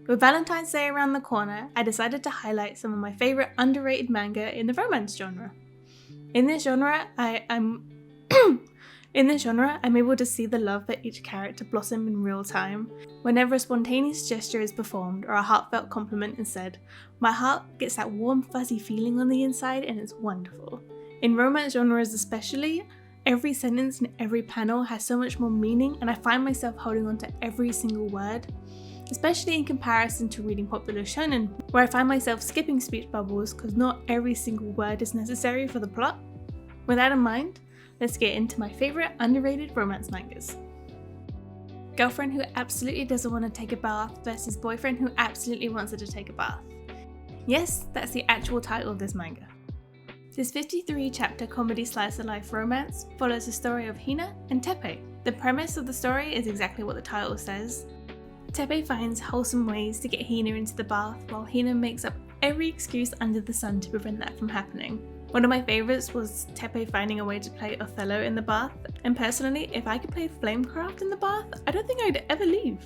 With Valentine's Day around the corner, I decided to highlight some of my favourite underrated manga in the romance genre. In this genre, I'm able to see the love for each character blossom in real time. Whenever a spontaneous gesture is performed or a heartfelt compliment is said, my heart gets that warm fuzzy feeling on the inside and it's wonderful. In romance genres especially, every sentence and every panel has so much more meaning and I find myself holding on to every single word. Especially in comparison to reading popular shonen, where I find myself skipping speech bubbles because not every single word is necessary for the plot. With that in mind, let's get into my favourite underrated romance mangas. Girlfriend who absolutely doesn't want to take a bath versus boyfriend who absolutely wants her to take a bath. Yes, that's the actual title of this manga. This 53-chapter comedy slice-of-life romance follows the story of Hina and Teppei. The premise of the story is exactly what the title says. Teppei finds wholesome ways to get Hina into the bath, while Hina makes up every excuse under the sun to prevent that from happening. One of my favourites was Teppei finding a way to play Othello in the bath, and personally, if I could play Flamecraft in the bath, I don't think I'd ever leave.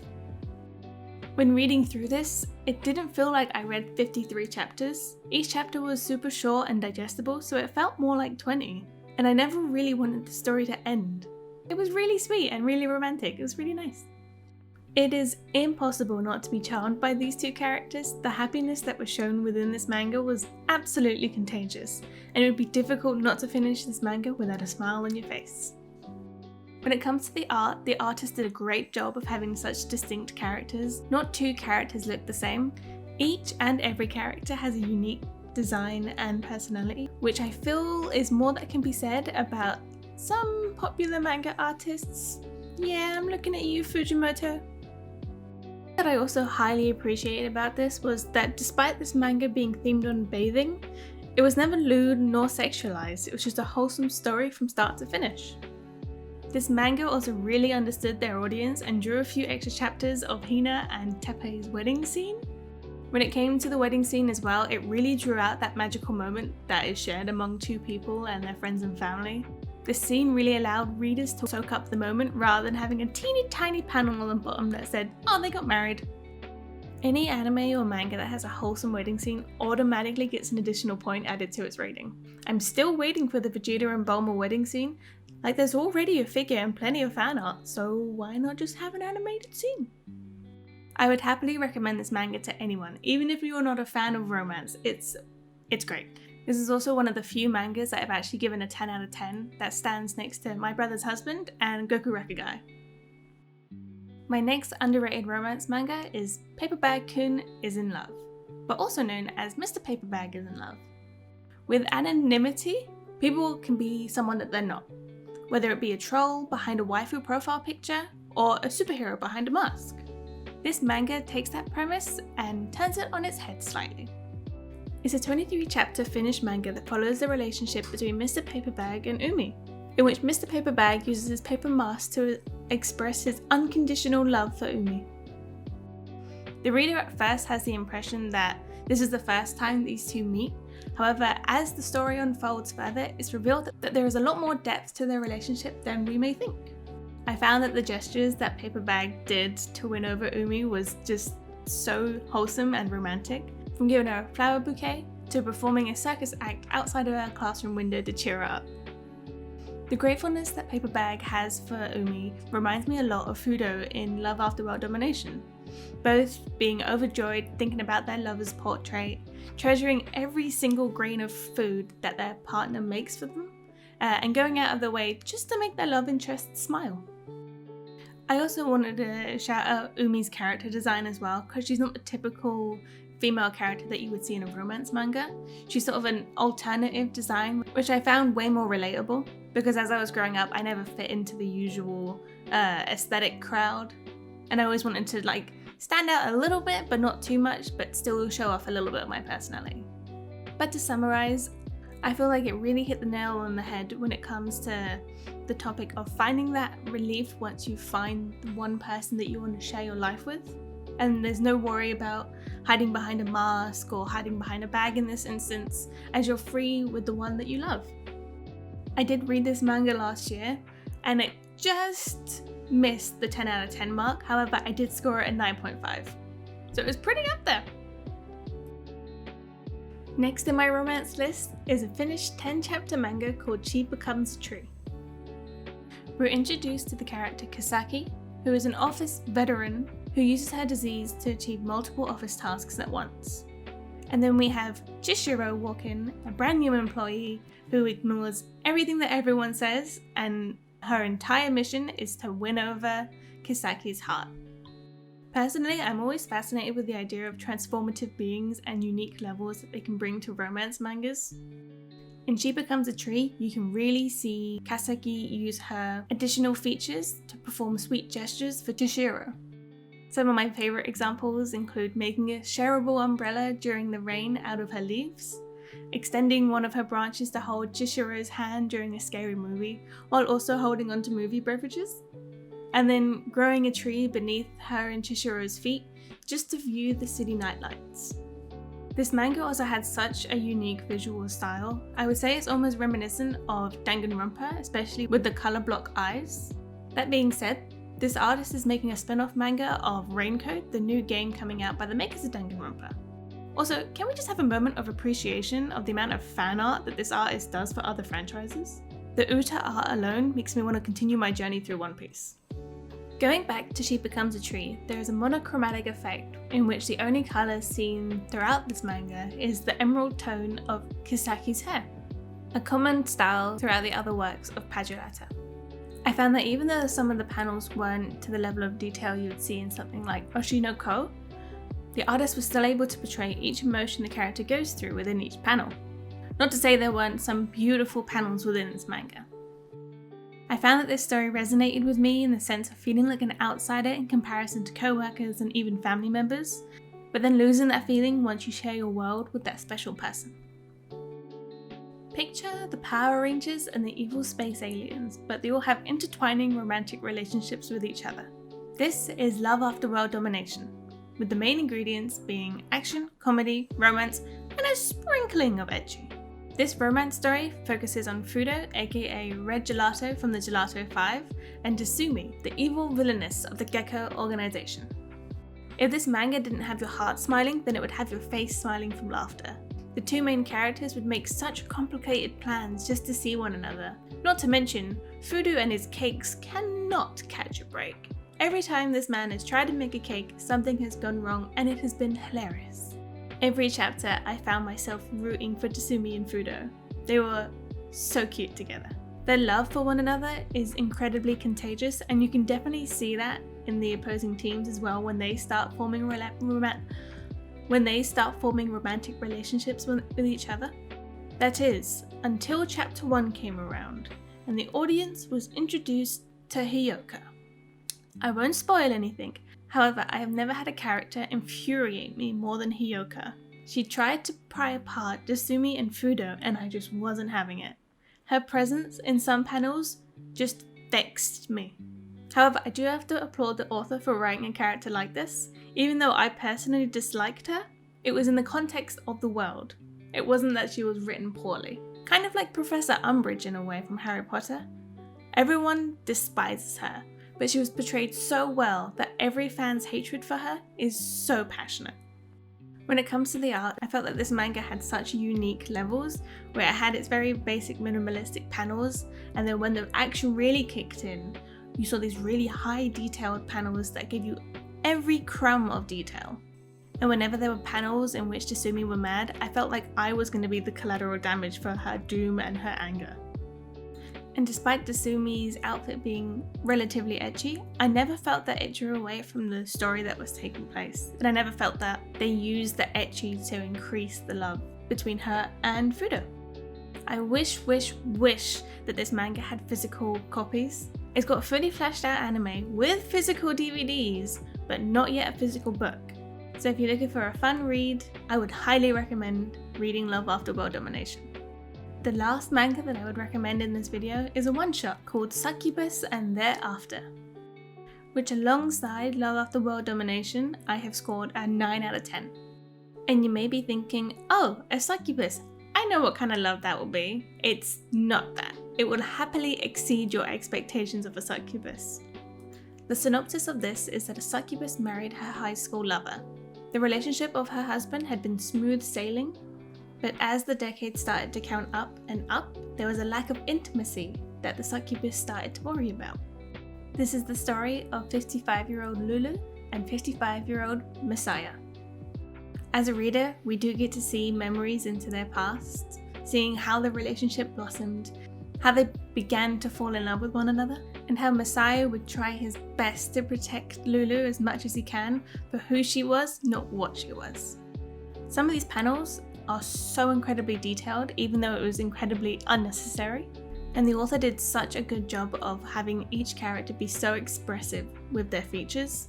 When reading through this, it didn't feel like I read 53 chapters. Each chapter was super short and digestible, so it felt more like 20, and I never really wanted the story to end. It was really sweet and really romantic, it was really nice. It is impossible not to be charmed by these two characters. The happiness that was shown within this manga was absolutely contagious, and it would be difficult not to finish this manga without a smile on your face. When it comes to the art, the artist did a great job of having such distinct characters. Not two characters look the same. Each and every character has a unique design and personality, which I feel is more that can be said about some popular manga artists. Yeah, I'm looking at you, Fujimoto. What I also highly appreciated about this was that despite this manga being themed on bathing, it was never lewd nor sexualized, it was just a wholesome story from start to finish. This manga also really understood their audience and drew a few extra chapters of Hina and Teppei's wedding scene. When it came to the wedding scene as well, it really drew out that magical moment that is shared among two people and their friends and family. This scene really allowed readers to soak up the moment rather than having a teeny tiny panel on the bottom that said, oh, they got married. Any anime or manga that has a wholesome wedding scene automatically gets an additional point added to its rating. I'm still waiting for the Vegeta and Bulma wedding scene. Like, there's already a figure and plenty of fan art, so why not just have an animated scene? I would happily recommend this manga to anyone, even if you're not a fan of romance. It's great. This is also one of the few mangas that I've actually given a 10 out of 10 that stands next to My Brother's Husband and Goku Rekigai. My next underrated romance manga is Paperbag-kun is in Love, but also known as Mr. Paperbag is in Love. With anonymity, people can be someone that they're not, whether it be a troll behind a waifu profile picture or a superhero behind a mask. This manga takes that premise and turns it on its head slightly. It's a 23-chapter finished manga that follows the relationship between Mr. Paperbag and Umi, in which Mr. Paperbag uses his paper mask to express his unconditional love for Umi. The reader at first has the impression that this is the first time these two meet. However, as the story unfolds further, it's revealed that there is a lot more depth to their relationship than we may think. I found that the gestures that Paperbag did to win over Umi was just so wholesome and romantic. From giving her a flower bouquet to performing a circus act outside of her classroom window to cheer her up. The gratefulness that Paperbag has for Umi reminds me a lot of Fudo in Love After World Domination, both being overjoyed thinking about their lover's portrait, treasuring every single grain of food that their partner makes for them, and going out of their way just to make their love interest smile. I also wanted to shout out Umi's character design as well, because she's not the typical female character that you would see in a romance manga. She's sort of an alternative design, which I found way more relatable, because as I was growing up, I never fit into the usual aesthetic crowd, and I always wanted to like stand out a little bit, but not too much, but still show off a little bit of my personality. But to summarize, I feel like it really hit the nail on the head when it comes to the topic of finding that relief once you find the one person that you want to share your life with. And there's no worry about hiding behind a mask or hiding behind a bag in this instance, as you're free with the one that you love. I did read this manga last year, and it just missed the 10 out of 10 mark, however I did score it a 9.5. So it was pretty up there. Next in my romance list is a finished 10-chapter manga called She Becomes a Tree. We're introduced to the character Kasaki, who is an office veteran who uses her disease to achieve multiple office tasks at once. And then we have Chishiro walk in, a brand new employee who ignores everything that everyone says, and her entire mission is to win over Kasaki's heart. Personally, I'm always fascinated with the idea of transformative beings and unique levels that they can bring to romance mangas. In She Becomes a Tree, you can really see Kasaki use her additional features to perform sweet gestures for Chishiro. Some of my favourite examples include making a shareable umbrella during the rain out of her leaves, extending one of her branches to hold Chishiro's hand during a scary movie, while also holding onto movie beverages, and then growing a tree beneath her and Chishiro's feet just to view the city nightlights. This manga also had such a unique visual style. I would say it's almost reminiscent of Danganronpa, especially with the colour block eyes. That being said, this artist is making a spin-off manga of Raincoat, the new game coming out by the makers of Danganronpa. Also, can we just have a moment of appreciation of the amount of fan art that this artist does for other franchises? The Uta art alone makes me want to continue my journey through One Piece. Going back to She Becomes a Tree, there is a monochromatic effect in which the only colour seen throughout this manga is the emerald tone of Kasaki's hair, a common style throughout the other works of Pagurata. I found that even though some of the panels weren't to the level of detail you would see in something like Oshi no Ko, the artist was still able to portray each emotion the character goes through within each panel. Not to say there weren't some beautiful panels within this manga. I found that this story resonated with me in the sense of feeling like an outsider in comparison to co-workers and even family members, but then losing that feeling once you share your world with that special person. Picture the Power Rangers and the evil space aliens, but they all have intertwining romantic relationships with each other. This is Love After World Domination, with the main ingredients being action, comedy, romance, and a sprinkling of ecchi. This romance story focuses on Fudo, aka Red Gelato from the Gelato 5, and Tasumi, the evil villainess of the Gecko organization. If this manga didn't have your heart smiling, then it would have your face smiling from laughter. The two main characters would make such complicated plans just to see one another. Not to mention, Fudo and his cakes cannot catch a break. Every time this man has tried to make a cake, something has gone wrong, and it has been hilarious. Every chapter, I found myself rooting for Tasumi and Fudo. They were so cute together. Their love for one another is incredibly contagious, and you can definitely see that in the opposing teams as well when they start forming romantic relationships with each other. That is, until chapter 1 came around, and the audience was introduced to Hyoka. I won't spoil anything. However, I have never had a character infuriate me more than Hyoka. She tried to pry apart Tasumi and Fudo, and I just wasn't having it. Her presence in some panels just vexed me. However, I do have to applaud the author for writing a character like this. Even though I personally disliked her, it was in the context of the world. It wasn't that she was written poorly. Kind of like Professor Umbridge in a way from Harry Potter. Everyone despises her, but she was portrayed so well that every fan's hatred for her is so passionate. When it comes to the art, I felt that this manga had such unique levels, where it had its very basic minimalistic panels, and then when the action really kicked in, you saw these really high detailed panels that gave you every crumb of detail. And whenever there were panels in which Tasumi were mad, I felt like I was going to be the collateral damage for her doom and her anger. And despite Tasumi's outfit being relatively ecchi, I never felt that it drew away from the story that was taking place. And I never felt that they used the ecchi to increase the love between her and Fudo. I wish that this manga had physical copies. It's got a fully fleshed out anime with physical DVDs, but not yet a physical book. So if you're looking for a fun read, I would highly recommend reading Love After World Domination. The last manga that I would recommend in this video is a one-shot called Succubus And Thereafter, which alongside Love After World Domination, I have scored a 9 out of 10. And you may be thinking, oh, a succubus, I know what kind of love that will be. It's not that. It will happily exceed your expectations of a succubus. The synopsis of this is that a succubus married her high school lover. The relationship of her husband had been smooth sailing, but as the decades started to count up and up, there was a lack of intimacy that the succubus started to worry about. This is the story of 55-year-old Lulu and 55-year-old Messiah. As a reader, we do get to see memories into their past, seeing how the relationship blossomed, how they began to fall in love with one another, and how Messiah would try his best to protect Lulu as much as he can for who she was, not what she was. Some of these panels are so incredibly detailed, even though it was incredibly unnecessary, and the author did such a good job of having each character be so expressive with their features.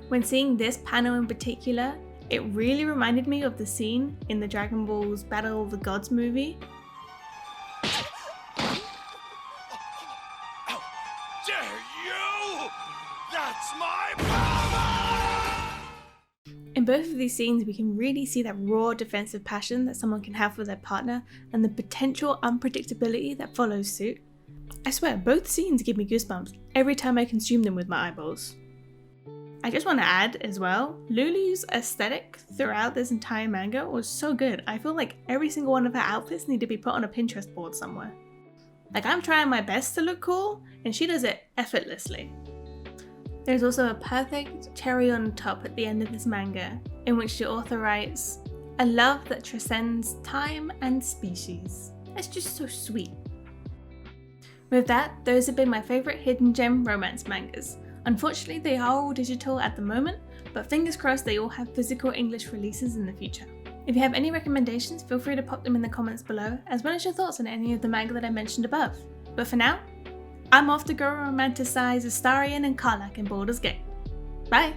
When seeing this panel in particular, it really reminded me of the scene in the Dragon Ball's Battle of the Gods movie. How dare you! That's my power! In both of these scenes, we can really see that raw defensive passion that someone can have for their partner and the potential unpredictability that follows suit. I swear, both scenes give me goosebumps every time I consume them with my eyeballs. I just want to add as well, Lulu's aesthetic throughout this entire manga was so good. I feel like every single one of her outfits need to be put on a Pinterest board somewhere. Like, I'm trying my best to look cool, and she does it effortlessly. There's also a perfect cherry on top at the end of this manga, in which the author writes, "A love that transcends time and species." That's just so sweet. With that, those have been my favourite hidden gem romance mangas. Unfortunately, they are all digital at the moment, but fingers crossed they all have physical English releases in the future. If you have any recommendations, feel free to pop them in the comments below, as well as your thoughts on any of the manga that I mentioned above. But for now, I'm off to go romanticize Astarion and Karlach in Baldur's Gate. Bye!